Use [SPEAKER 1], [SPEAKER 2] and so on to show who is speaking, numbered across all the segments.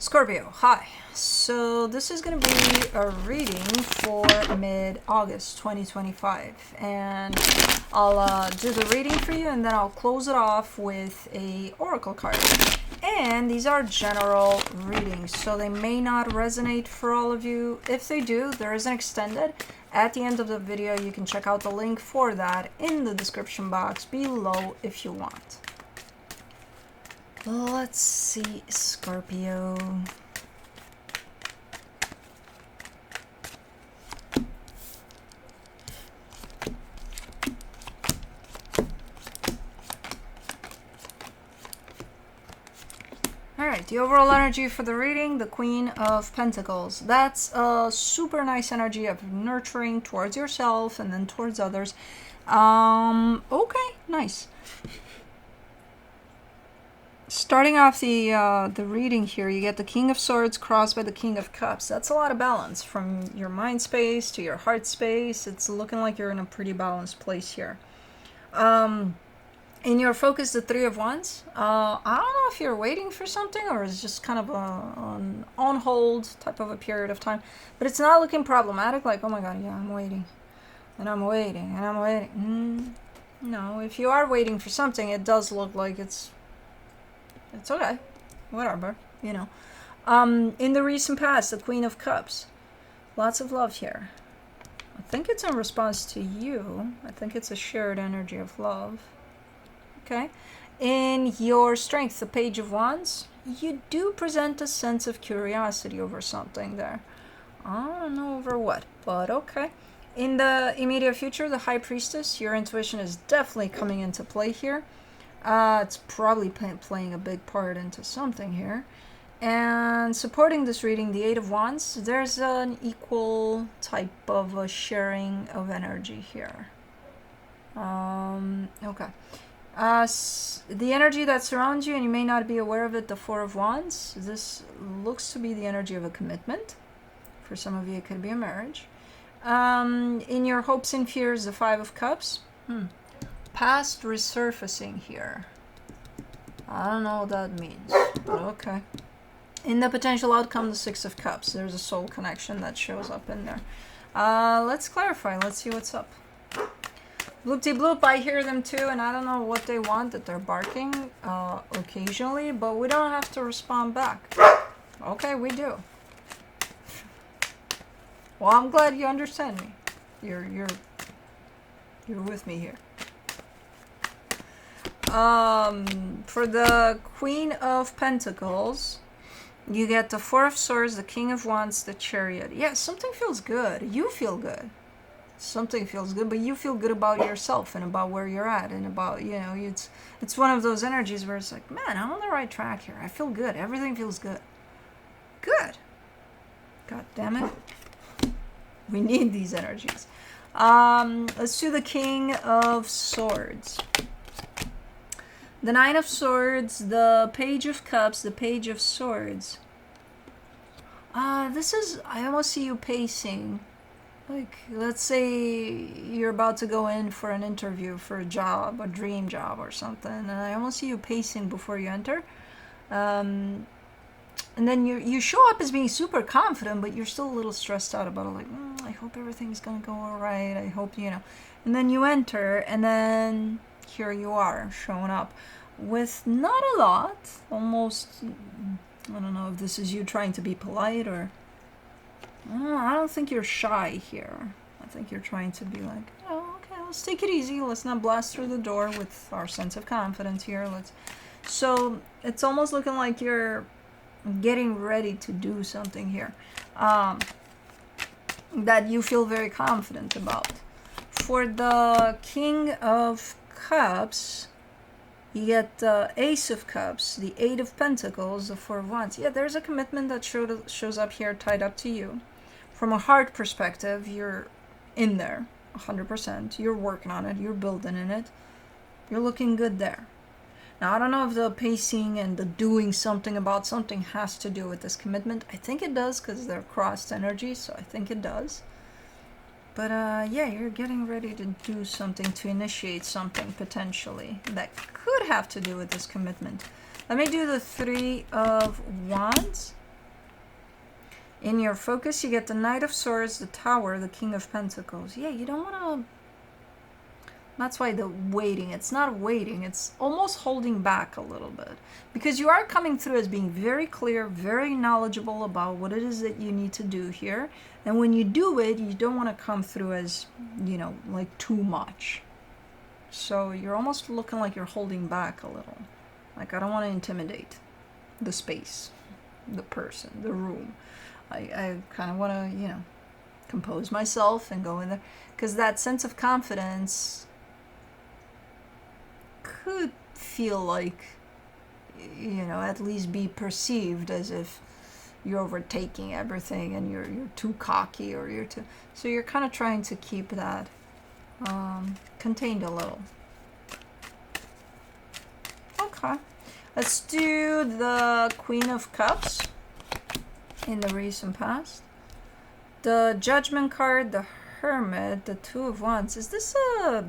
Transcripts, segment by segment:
[SPEAKER 1] Scorpio, hi. So this is going to be a reading for mid-August 2025, and I'll do the reading for you, and then I'll close it off with a oracle card. And these are general readings, so they may not resonate for all of you. If they do, there is an extended. At the end of the video, you can check out the link for that in the description box below if you want. Let's see, Scorpio. Alright, the overall energy for the reading, the Queen of Pentacles. That's a super nice energy of nurturing towards yourself and then towards others. Okay, nice. Starting off the reading here, you get the King of Swords crossed by the King of Cups. That's a lot of balance from your mind space to your heart space. It's looking like you're in a pretty balanced place here. In your focus, the Three of Wands. I don't know if you're waiting for something or it's just kind of an on hold type of a period of time. But it's not looking problematic, like, oh my god, yeah, I'm waiting. And I'm waiting, and I'm waiting. No, if you are waiting for something, it does look like it's okay, whatever, you know. In the recent past, the Queen of Cups. Lots of love here. I think it's in response to you. I think it's a shared energy of love. Okay. In your strength, the Page of Wands, you do present a sense of curiosity over something there. I don't know over what, but okay. In the immediate future, the High Priestess, your intuition is definitely coming into play here. It's probably playing a big part into something here. And supporting this reading, the Eight of Wands, there's an equal type of a sharing of energy here. Okay. The energy that surrounds you, and you may not be aware of it, the Four of Wands. This looks to be the energy of a commitment. For some of you, it could be a marriage. In your hopes and fears, the Five of Cups. Past resurfacing here. I don't know what that means, but okay. In the potential outcome, the Six of Cups. There's a soul connection that shows up in there. Let's clarify. Let's see what's up. Bloop-de-bloop, I hear them too, and I don't know what they want, that they're barking occasionally, but we don't have to respond back. Okay, we do. Well, I'm glad you understand me. You're with me here. For the Queen of Pentacles, you get the Four of Swords, the King of Wands, the Chariot. Yeah, something feels good. You feel good. Something feels good, but you feel good about yourself and about where you're at and about, you know, it's one of those energies where it's like, man, I'm on the right track here. I feel good. Everything feels good. Good. God damn it. We need these energies. Let's do the King of Swords. The Nine of Swords, the Page of Cups, the Page of Swords. This is, I almost see you pacing. Like, let's say you're about to go in for an interview for a job, a dream job or something, and I almost see you pacing before you enter. And then you show up as being super confident, but you're still a little stressed out about it, like, I hope everything's gonna go all right, I hope, you know. And then you enter, and then here you are, showing up with not a lot, almost, I don't know if this is you trying to be polite or... I don't think you're shy here. I think you're trying to be like, oh, okay, let's take it easy. Let's not blast through the door with our sense of confidence here. So it's almost looking like you're getting ready to do something here that you feel very confident about. For the King of Cups, you get the Ace of Cups, the Eight of Pentacles, the Four of Wands. Yeah, there's a commitment that shows up here tied up to you. From a heart perspective, you're in there, 100%. You're working on it. You're building in it. You're looking good there. Now, I don't know if the pacing and the doing something about something has to do with this commitment. I think it does because they're crossed energies, so I think it does. But yeah, you're getting ready to do something, to initiate something potentially that could have to do with this commitment. Let me do the Three of Wands. In your focus, you get the Knight of Swords, the Tower, the King of Pentacles. Yeah, you don't want to... That's why the waiting. It's not waiting. It's almost holding back a little bit. Because you are coming through as being very clear, very knowledgeable about what it is that you need to do here. And when you do it, you don't want to come through as, you know, like too much. So you're almost looking like you're holding back a little. Like, I don't want to intimidate the space, the person, the room. I kind of want to, you know, compose myself and go in there. Because that sense of confidence could feel like, you know, at least be perceived as if you're overtaking everything and you're too cocky, or you're too... So you're kind of trying to keep that contained a little. Okay. Let's do the Queen of Cups in the recent past. The Judgment card, the Hermit, the Two of Wands. Is this a...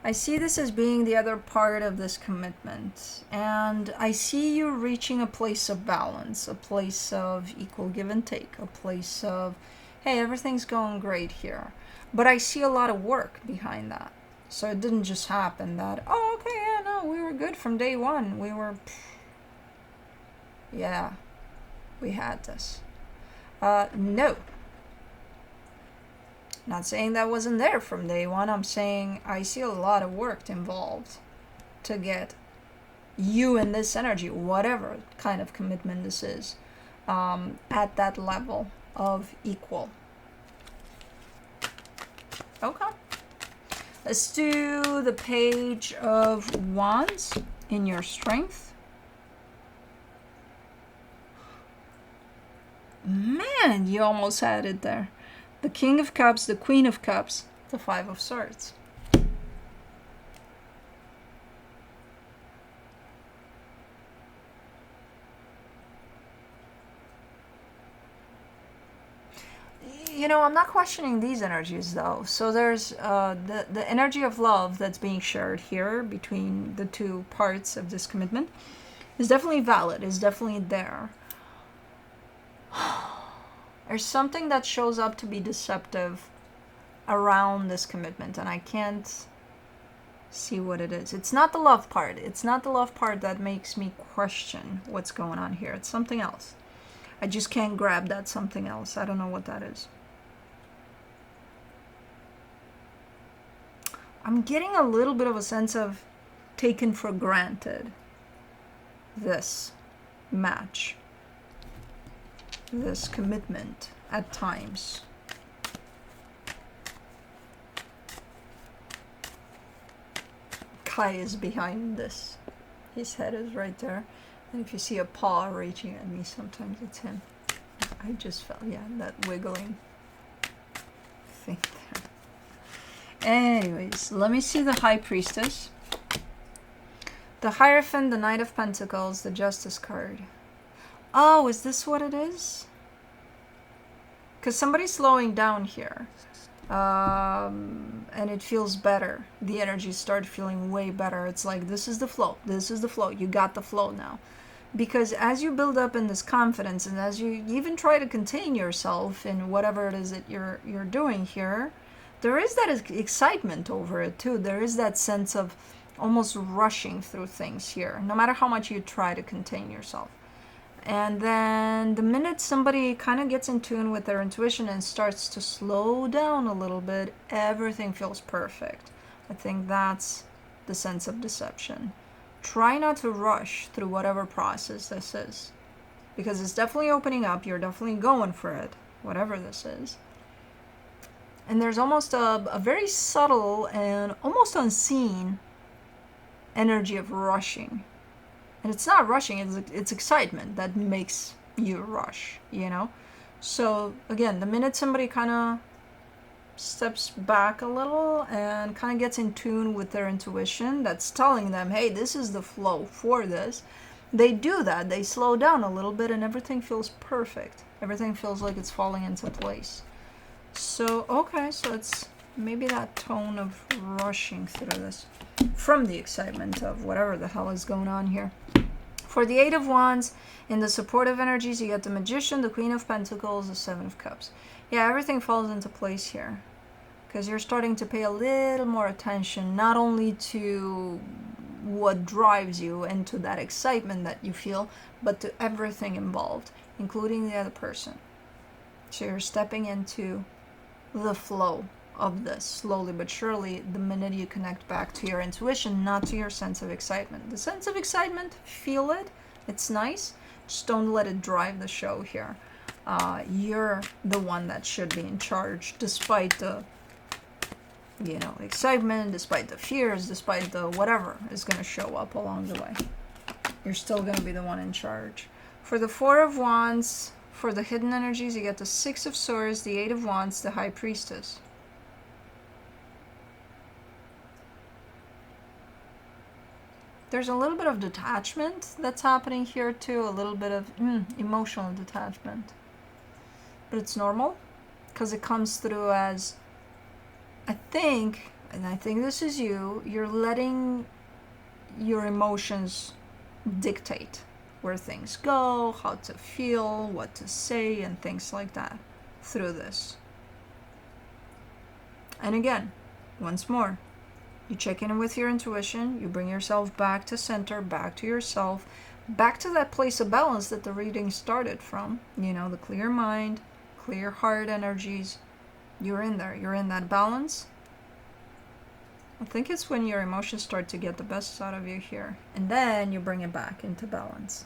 [SPEAKER 1] I see this as being the other part of this commitment. And I see you reaching a place of balance, a place of equal give and take, a place of, hey, everything's going great here. But I see a lot of work behind that. So it didn't just happen that, oh, okay, yeah, no, we were good from day one. We were, yeah, we had this. No. Not saying that wasn't there from day one. I'm saying I see a lot of work involved to get you in this energy, whatever kind of commitment this is, at that level of equal. Okay. Let's do the Page of Wands in your strength. Man, you almost had it there. The King of Cups, the Queen of Cups, the Five of Swords. You know, I'm not questioning these energies though. So there's the energy of love that's being shared here between the two parts of this commitment is definitely valid, is definitely there. There's something that shows up to be deceptive around this commitment, and I can't see what it is. It's not the love part. It's not the love part that makes me question what's going on here. It's something else. I just can't grab that something else. I don't know what that is. I'm getting a little bit of a sense of taken for granted this match, this commitment at times. Kai is behind this. His head is right there. And if you see a paw reaching at me, sometimes it's him. I just felt, yeah, that wiggling thing there. Anyways, let me see the High Priestess. The Hierophant, the Knight of Pentacles, the Justice card. Oh, is this what it is? Because somebody's slowing down here. And it feels better. The energies start feeling way better. It's like, this is the flow. This is the flow. You got the flow now. Because as you build up in this confidence, and as you even try to contain yourself in whatever it is that you're doing here, there is that excitement over it too. There is that sense of almost rushing through things here, no matter how much you try to contain yourself. And then the minute somebody kind of gets in tune with their intuition and starts to slow down a little bit, everything feels perfect. I think that's the sense of deception. Try not to rush through whatever process this is, because it's definitely opening up. You're definitely going for it, whatever this is. And there's almost a very subtle and almost unseen energy of rushing. And it's not rushing, it's excitement that makes you rush, you know? So, again, the minute somebody kind of steps back a little and kind of gets in tune with their intuition that's telling them, hey, this is the flow for this, they do that. They slow down a little bit and everything feels perfect. Everything feels like it's falling into place. So, okay, so it's maybe that tone of rushing through this from the excitement of whatever the hell is going on here. For the Eight of Wands, in the supportive energies, you get the Magician, the Queen of Pentacles, the Seven of Cups. Yeah, everything falls into place here. Because you're starting to pay a little more attention, not only to what drives you and to that excitement that you feel, but to everything involved, including the other person. So you're stepping into the flow of this slowly but surely the minute you connect back to your intuition, not to your sense of excitement. The sense of excitement, feel it, it's nice, just don't let it drive the show here. You're the one that should be in charge, despite the excitement, despite the fears, despite the whatever is going to show up along the way. You're still going to be the one in charge. For the Four of Wands, for the hidden energies, you get the Six of Swords, the Eight of Wands, the High Priestess. There's a little bit of detachment that's happening here too, a little bit of emotional detachment. But it's normal, because it comes through as, I think this is you're letting your emotions dictate where things go, how to feel, what to say, and things like that through this. And again, once more, you check in with your intuition, you bring yourself back to center, back to yourself, back to that place of balance that the reading started from. The clear mind, clear heart energies. You're in there. You're in that balance. I think it's when your emotions start to get the best out of you here. And then you bring it back into balance.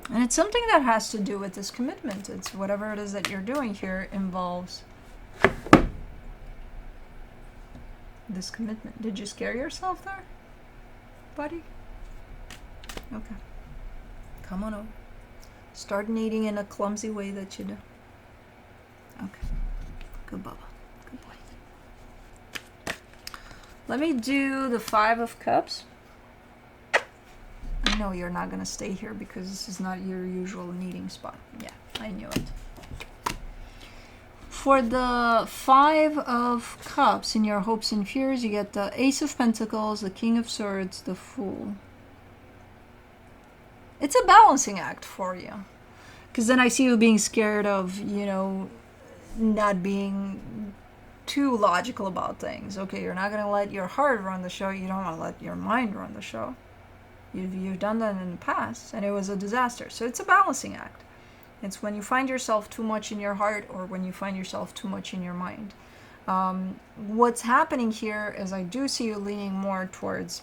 [SPEAKER 1] And it's something that has to do with this commitment. It's whatever it is that you're doing here involves this commitment. Did you scare yourself there, buddy? Okay. Come on over. Start kneading in a clumsy way that you do. Okay. Good Baba. Good boy. Let me do the Five of Cups. I know you're not going to stay here because this is not your usual kneading spot. Yeah, I knew it. For the Five of Cups, in your hopes and fears, you get the Ace of Pentacles, the King of Swords, the Fool. It's a balancing act for you. Because then I see you being scared of, not being too logical about things. Okay, you're not going to let your heart run the show. You don't want to let your mind run the show. You've done that in the past, and it was a disaster. So it's a balancing act. It's when you find yourself too much in your heart or when you find yourself too much in your mind. What's happening here is I do see you leaning more towards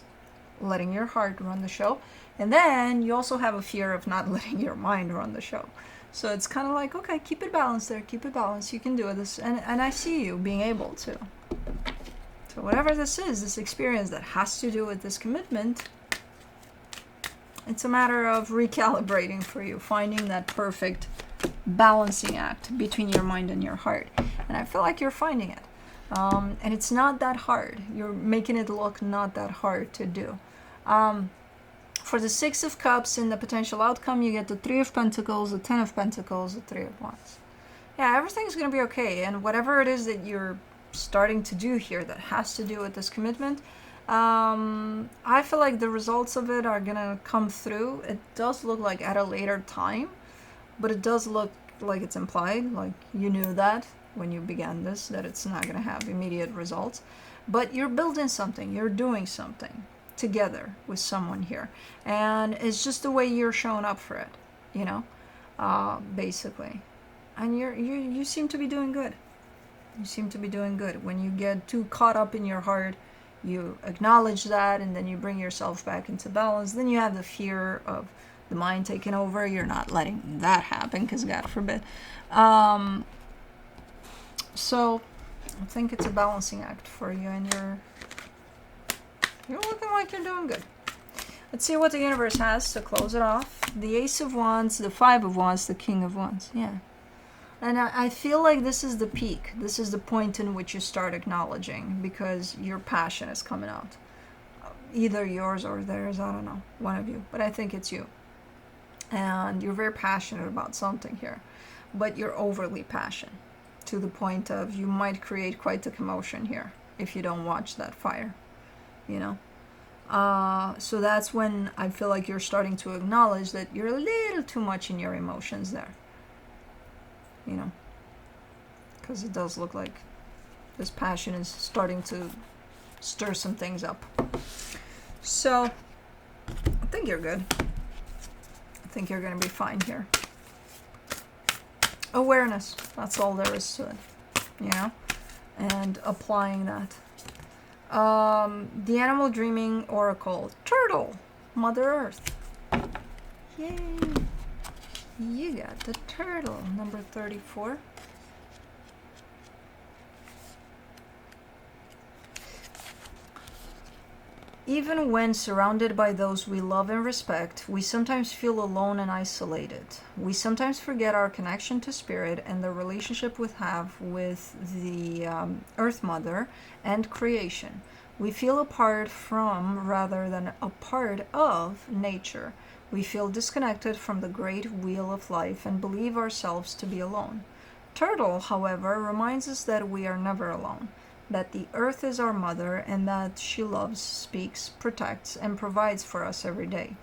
[SPEAKER 1] letting your heart run the show. And then you also have a fear of not letting your mind run the show. So it's kind of like, okay, keep it balanced there. Keep it balanced. You can do this. And I see you being able to. So whatever this is, this experience that has to do with this commitment, it's a matter of recalibrating for you, finding that perfect balancing act between your mind and your heart. And I feel like you're finding it. And it's not that hard. You're making it look not that hard to do. For the Six of Cups, in the potential outcome, you get the Three of Pentacles, the Ten of Pentacles, the Three of Wands. Yeah, everything's going to be okay. And whatever it is that you're starting to do here that has to do with this commitment, I feel like the results of it are gonna come through. It does look like at a later time, but it does look like it's implied, like you knew that when you began this, that it's not gonna have immediate results. But you're building something, you're doing something together with someone here, and it's just the way you're showing up for it, basically. And you seem to be doing good. You seem to be doing good. When you get too caught up in your heart, you acknowledge that, and then you bring yourself back into balance. Then you have the fear of the mind taking over. You're not letting that happen, because God forbid. So I think it's a balancing act for you, and you're looking like you're doing good. Let's see what the universe has to close it off. The Ace of Wands, the Five of Wands, the King of Wands. Yeah. And I feel like this is the peak. This is the point in which you start acknowledging, because your passion is coming out. Either yours or theirs, I don't know, one of you. But I think it's you. And you're very passionate about something here. But you're overly passionate, to the point of you might create quite a commotion here if you don't watch that fire, So that's when I feel like you're starting to acknowledge that you're a little too much in your emotions there. You know, because it does look like this passion is starting to stir some things up. So I think you're good. I think you're going to be fine here. Awareness. That's all there is to it. You know? And applying that. The Animal Dreaming Oracle. Turtle. Mother Earth. Yay. You got the turtle. Number 34. Even when surrounded by those we love and respect, we sometimes feel alone and isolated. We sometimes forget our connection to spirit and the relationship we have with the Earth Mother and creation. We feel apart from, rather than a part of, nature. We feel disconnected from the great wheel of life and believe ourselves to be alone. Turtle, however, reminds us that we are never alone, that the earth is our mother and that she loves, speaks, protects, and provides for us every day.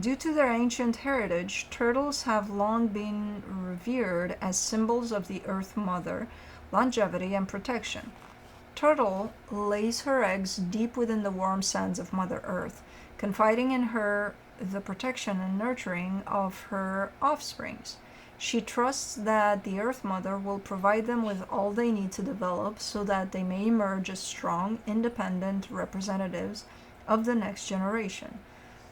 [SPEAKER 1] Due to their ancient heritage, turtles have long been revered as symbols of the Earth Mother, longevity, and protection. Turtle lays her eggs deep within the warm sands of Mother Earth, confiding in her the protection and nurturing of her offsprings. She trusts that the Earth Mother will provide them with all they need to develop so that they may emerge as strong, independent representatives of the next generation.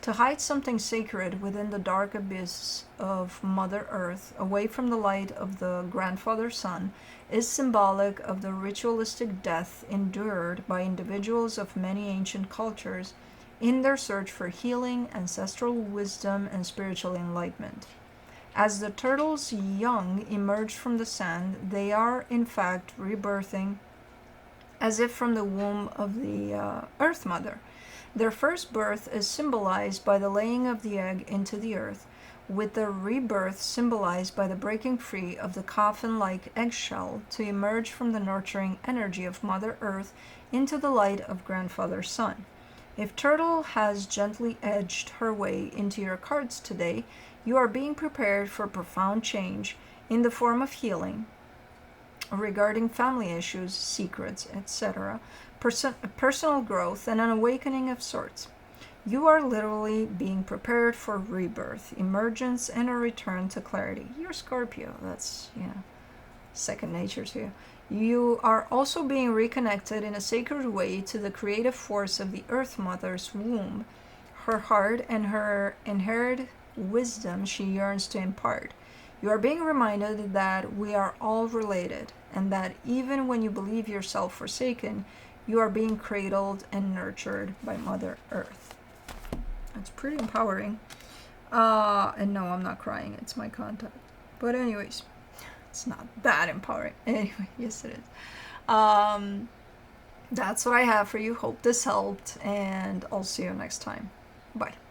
[SPEAKER 1] To hide something sacred within the dark abyss of Mother Earth, away from the light of the Grandfather Sun, is symbolic of the ritualistic death endured by individuals of many ancient cultures in their search for healing, ancestral wisdom, and spiritual enlightenment. As the turtle's young emerge from the sand, they are in fact rebirthing as if from the womb of the Earth Mother. Their first birth is symbolized by the laying of the egg into the earth, with the rebirth symbolized by the breaking free of the coffin-like eggshell to emerge from the nurturing energy of Mother Earth into the light of Grandfather Sun. If Turtle has gently edged her way into your cards today, you are being prepared for profound change in the form of healing regarding family issues, secrets, etc., personal growth, and an awakening of sorts. You are literally being prepared for rebirth, emergence, and a return to clarity. You're Scorpio. That's, second nature to you. You are also being reconnected in a sacred way to the creative force of the Earth Mother's womb, her heart, and her inherited wisdom she yearns to impart. You are being reminded that we are all related, and that even when you believe yourself forsaken, you are being cradled and nurtured by Mother Earth. That's pretty empowering. And no, I'm not crying. It's my contact. But anyways, it's not that empowering. Anyway, yes it is. That's what I have for you. Hope this helped, and I'll see you next time. Bye.